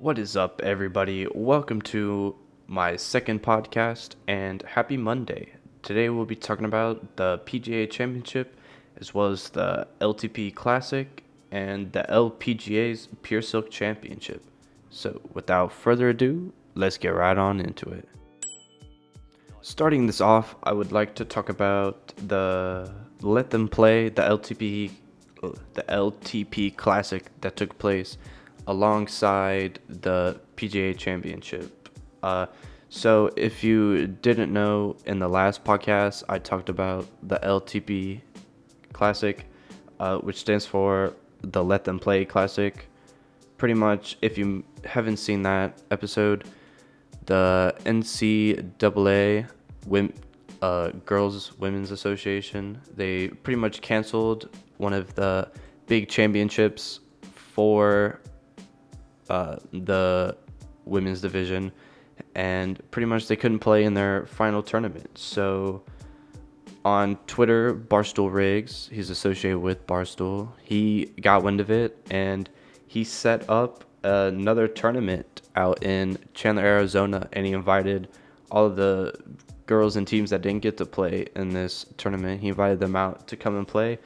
What is up, everybody? Welcome to my second podcast and happy Monday. Today we'll be talking about the PGA Championship as well as the LTP Classic and the LPGA's Pure Silk Championship. So, without further ado, let's get right on into it. Starting this off, I would like to talk about the Let Them Play, the LTP Classic that took place alongside the PGA Championship. So if you didn't know, in the last podcast, I talked about the LTP Classic, which stands for the Let Them Play Classic. Pretty much, if you haven't seen that episode, the NCAA Girls Women's Association, they pretty much canceled one of the big championships for the women's division, and pretty much they couldn't play in their final tournament. So on Twitter, Barstool Riggs, he's associated with Barstool, he got wind of it and he set up another tournament out in Chandler, Arizona, and he invited all of the girls and teams that didn't get to play in this tournament. He invited them out to come and play,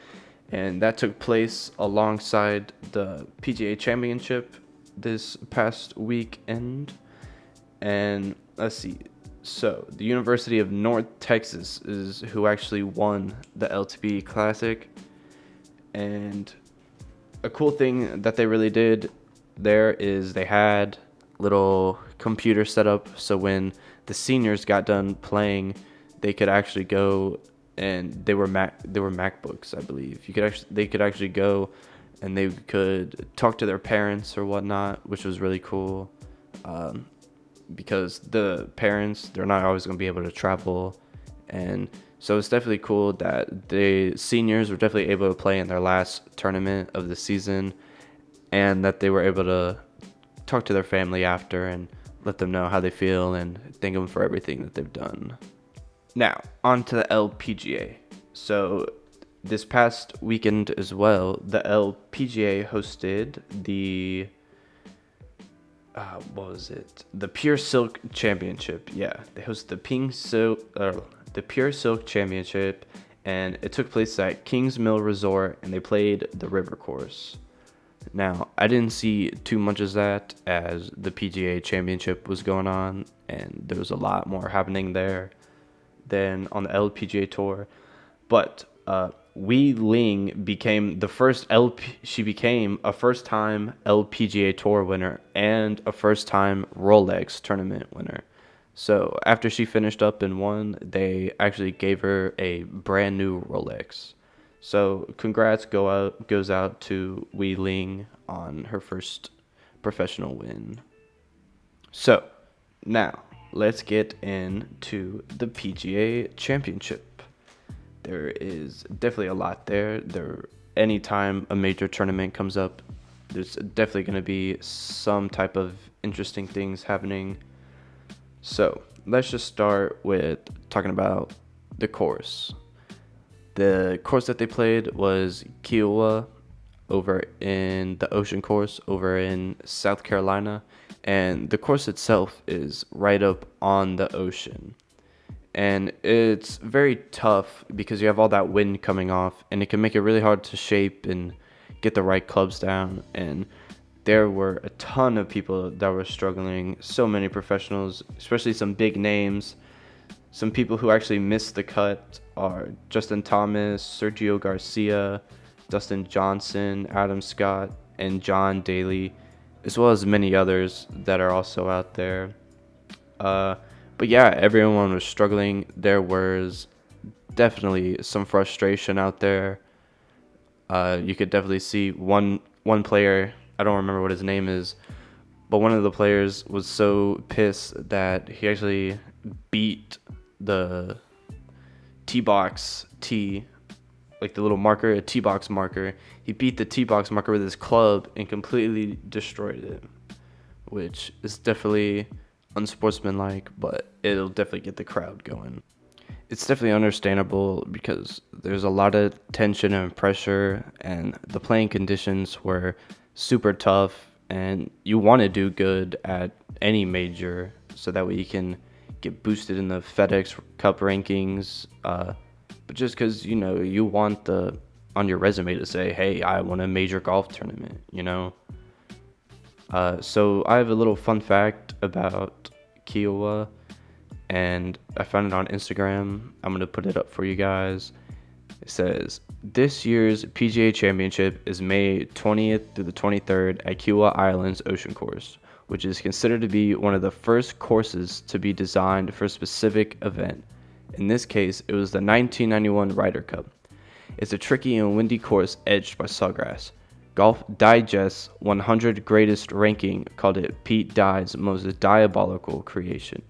and that took place alongside the PGA Championship this past weekend. And let's see, so the University of North Texas is who actually won the LTP Classic. And a cool thing that they really did there is they had little computer set up, so when the seniors got done playing, they could actually go, and they were MacBooks, I believe. They could actually go and they could talk to their parents or whatnot, which was really cool. Because the parents, they're not always going to be able to travel, and so it's definitely cool that the seniors were definitely able to play in their last tournament of the season, and that they were able to talk to their family after and let them know how they feel and thank them for everything that they've done. Now, on to the LPGA. So this past weekend as well, the LPGA hosted the the Pure Silk Championship. Yeah, they hosted the Pure Silk Championship, and it took place at Kings Mill Resort, and they played the River Course. Now, I didn't see too much of that as the PGA Championship was going on, and there was a lot more happening there than on the LPGA Tour. But Wei Ling became a first-time LPGA Tour winner and a first-time Rolex tournament winner. So after she finished up and won, they actually gave her a brand new Rolex. So congrats goes out to Wei Ling on her first professional win. So now let's get into the PGA Championship. There is definitely a lot there. Anytime a major tournament comes up, there's definitely going to be some type of interesting things happening. So let's just start with talking about the course. The course that they played was Kiowa over in the Ocean Course over in South Carolina, and the course itself is right up on the ocean. And it's very tough because you have all that wind coming off, and it can make it really hard to shape and get the right clubs down. And there were a ton of people that were struggling, so many professionals, especially some big names. Some people who actually missed the cut are Justin Thomas, Sergio Garcia, Dustin Johnson, Adam Scott, and John Daly, as well as many others that are also out there. But yeah, everyone was struggling. There was definitely some frustration out there. You could definitely see one player, I don't remember what his name is, but one of the players was so pissed that he actually beat the like the little marker, a tee box marker. He beat the tee box marker with his club and completely destroyed it, which is definitely unsportsmanlike, but it'll definitely get the crowd going. It's definitely understandable because there's a lot of tension and pressure, and the playing conditions were super tough, and you want to do good at any major so that way you can get boosted in the FedEx Cup rankings. But just because you want the on your resume to say, "Hey, I won a major golf tournament," So I have a little fun fact about Kiowa, and I found it on Instagram. I'm gonna put it up for you guys. It says this year's PGA Championship is May 20th through the 23rd at Kiowa Island's Ocean Course, which is considered to be one of the first courses to be designed for a specific event. In this case, it was the 1991 Ryder Cup. It's a tricky and windy course edged by sawgrass. Golf Digest's 100 Greatest ranking called it Pete Dye's most diabolical creation.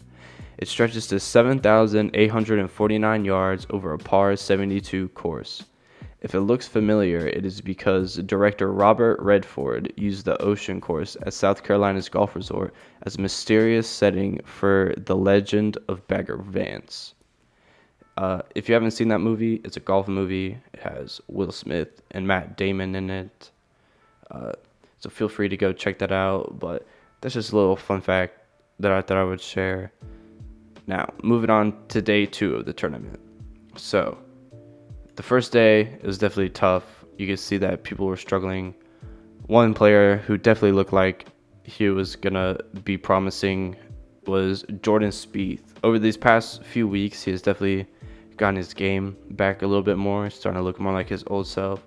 It stretches to 7,849 yards over a par 72 course. If it looks familiar, it is because director Robert Redford used the Ocean Course at South Carolina's golf resort as a mysterious setting for The Legend of Bagger Vance. If you haven't seen that movie, it's a golf movie. It has Will Smith and Matt Damon in it. So feel free to go check that out. But that's just a little fun fact that I thought I would share. Now, moving on to day 2 of the tournament. So, the first day, it was definitely tough. You could see that people were struggling. One player who definitely looked like he was going to be promising was Jordan Spieth. Over these past few weeks, he has definitely gotten his game back a little bit more, starting to look more like his old self.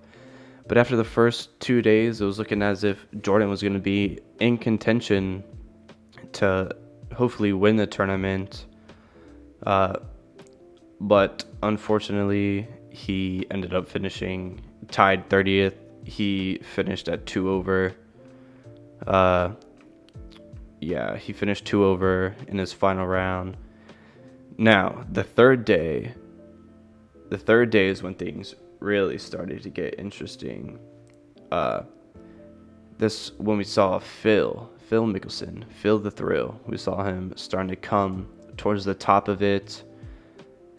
But after the first 2 days, it was looking as if Jordan was going to be in contention to hopefully win the tournament. But unfortunately, he ended up finishing tied 30th. He finished at 2 over. He finished 2 over in his final round. Now, the third day is when things really started to get interesting. This when we saw Phil Mickelson, Phil the Thrill. We saw him starting to come towards the top of it,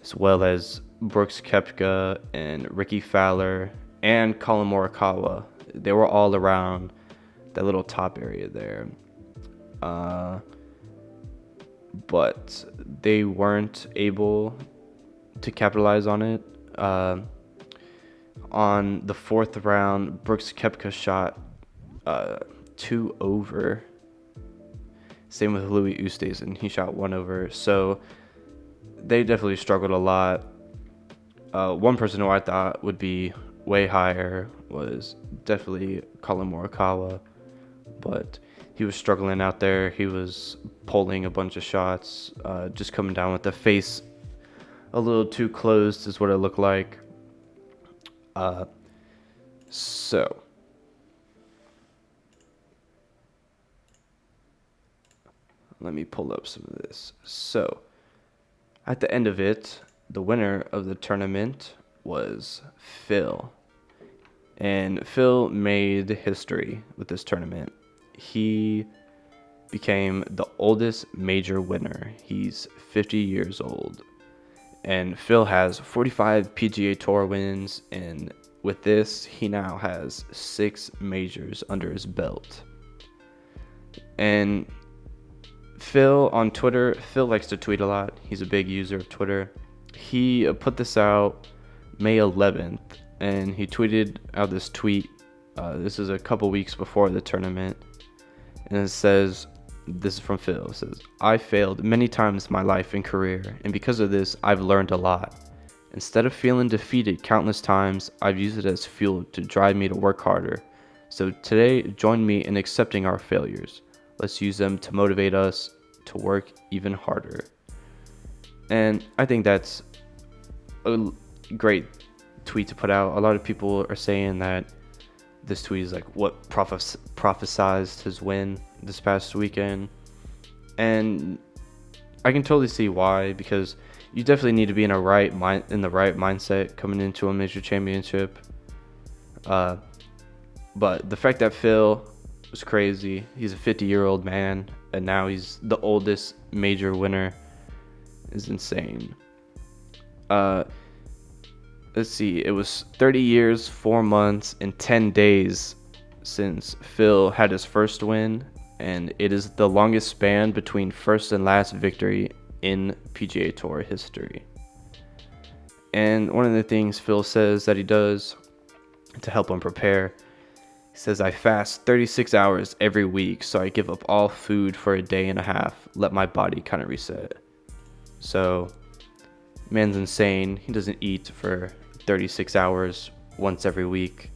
as well as Brooks Koepka and Ricky Fowler and Colin Morikawa. They were all around that little top area there. But they weren't able to capitalize on it. On the 4th round, Brooks Koepka shot 2 over. Same with Louis Oosthuizen. He shot 1 over. So they definitely struggled a lot. One person who I thought would be way higher was definitely Colin Morikawa. But he was struggling out there. He was pulling a bunch of shots, just coming down with the face a little too closed is what it looked like. So let me pull up some of this. So at the end of it, the winner of the tournament was Phil. And Phil made history with this tournament. He became the oldest major winner. He's 50 years old. And Phil has 45 PGA Tour wins, and with this, he now has 6 majors under his belt. And Phil on Twitter, Phil likes to tweet a lot. He's a big user of Twitter. He put this out May 11th, and he tweeted out this tweet. This is a couple weeks before the tournament, and it says, this is from Phil. It says, "I failed many times in my life and career, and because of this, I've learned a lot. Instead of feeling defeated countless times, I've used it as fuel to drive me to work harder. So today, join me in accepting our failures. Let's use them to motivate us to work even harder." And I think that's a great tweet to put out. A lot of people are saying that this tweet is like what prophesized his win this past weekend. And I can totally see why, because you definitely need to be in the right mindset coming into a major championship. But the fact that Phil was crazy, he's a 50-year-old man, and now he's the oldest major winner, is insane. Let's see, it was 30 years, 4 months, and 10 days since Phil had his first win, and it is the longest span between first and last victory in PGA Tour history. And one of the things Phil says that he does to help him prepare, he says, I fast 36 hours every week, so I give up all food for a day and a half, let my body kind of reset. So, man's insane. He doesn't eat for 36 hours once every week.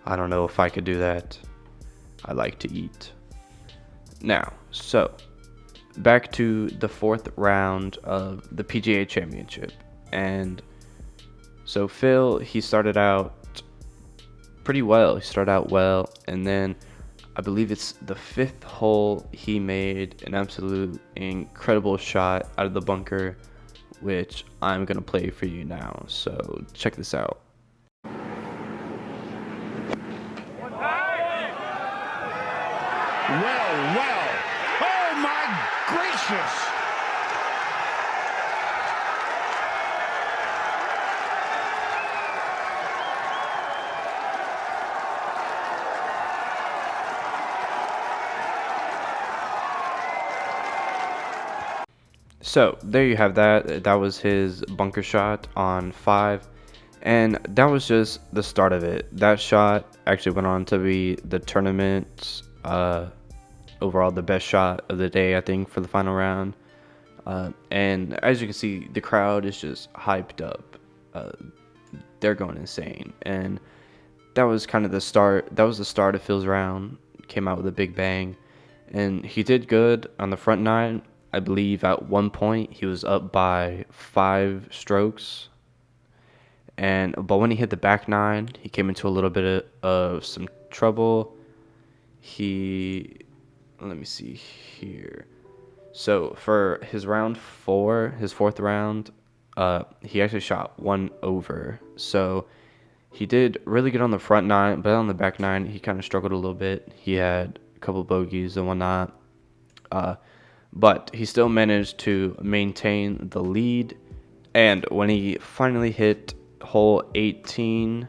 I don't know if I could do that. I like to eat. Now, so, back to the fourth round of the PGA Championship. And so Phil, he started out pretty well. He started out well, and then I believe it's the fifth hole, he made an absolute incredible shot out of the bunker, which I'm going to play for you now. So check this out. Well. Oh my gracious! So there you have that. That was his bunker shot on 5. And that was just the start of it. That shot actually went on to be the tournament's overall the best shot of the day, I think, for the final round. And as you can see, the crowd is just hyped up. They're going insane. And that was kind of the start. That was the start of Phil's round. Came out with a big bang. And he did good on the front 9. I believe at one point he was up by 5 strokes. But when he hit the back 9, he came into a little bit of some trouble. Let me see here. So for his round 4, his fourth round, he actually shot 1 over. So he did really good on the front 9, but on the back 9, he kind of struggled a little bit. He had a couple bogeys and whatnot. But he still managed to maintain the lead. And when he finally hit hole 18,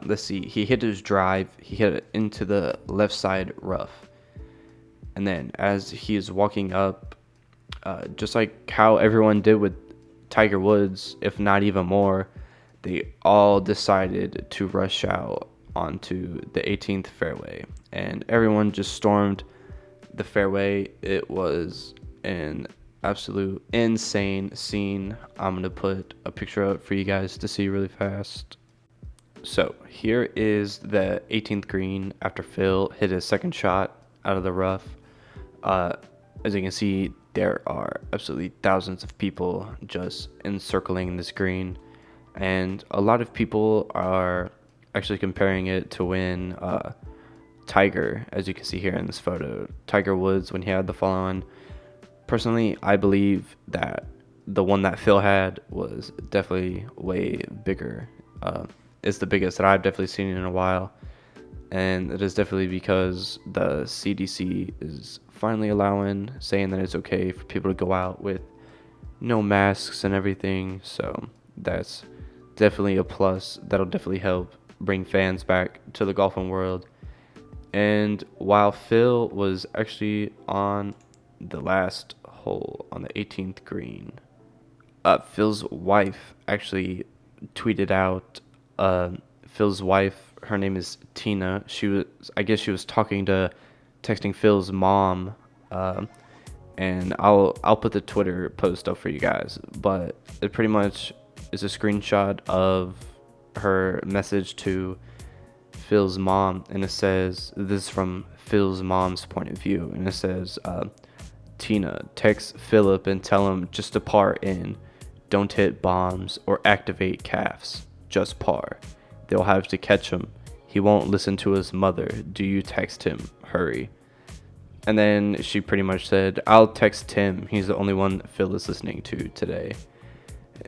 let's see, he hit his drive. He hit it into the left side rough. And then as he is walking up, just like how everyone did with Tiger Woods, if not even more, they all decided to rush out onto the 18th fairway. And everyone just stormed the fairway. It was an absolute insane scene. I'm going to put a picture up for you guys to see really fast. So here is the 18th green after Phil hit his second shot out of the rough. As you can see, there are absolutely thousands of people just encircling this green, and a lot of people are actually comparing it to when Tiger, as you can see here in this photo, Tiger Woods, when he had the follow-on. Personally, I believe that the one that Phil had was definitely way bigger. It's the biggest that I've definitely seen in a while, and it is definitely because the CDC is finally saying that it's okay for people to go out with no masks and everything. So that's definitely a plus. That'll definitely help bring fans back to the golfing world. And while Phil was actually on the last hole on the 18th green, Phil's wife actually tweeted out. Phil's wife, her name is Tina. I guess she was texting Phil's mom, and I'll put the Twitter post up for you guys. But it pretty much is a screenshot of her message to Phil's mom, and it says, this is from Phil's mom's point of view, and it says, Tina, text Philip and tell him just to par in. Don't hit bombs or activate calves. Just par. They'll have to catch him. He won't listen to his mother. Do you text him? Hurry. And then she pretty much said, I'll text Tim. He's the only one Phil is listening to today.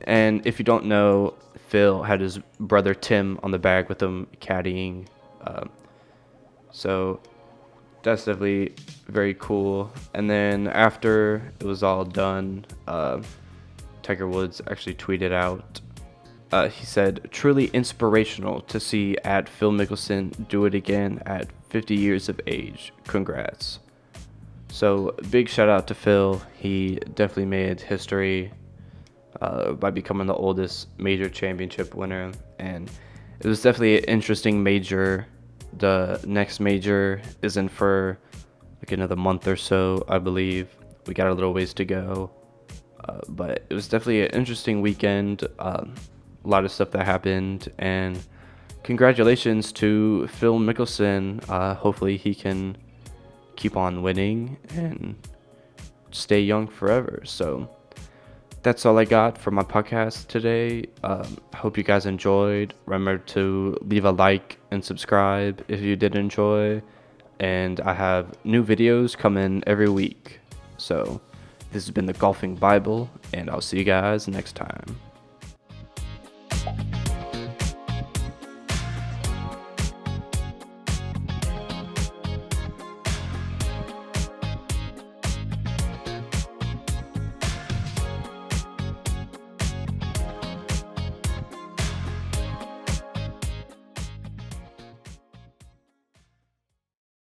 And if you don't know, Phil had his brother Tim on the bag with him caddying. So that's definitely very cool. And then after it was all done, Tiger Woods actually tweeted out he said, truly inspirational to see at Phil Mickelson do it again at 50 years of age. Congrats. So big shout out to Phil. He definitely made history by becoming the oldest major championship winner, and it was definitely an interesting major. The next major isn't for like another month or so, I believe. We got a little ways to go, but it was definitely an interesting weekend. A lot of stuff that happened, and congratulations to Phil Mickelson. Hopefully he can keep on winning and stay young forever. So that's all I got for my podcast today. I hope you guys enjoyed. Remember to leave a like and subscribe if you did enjoy. And I have new videos coming every week. So this has been the Golfing Bible, and I'll see you guys next time.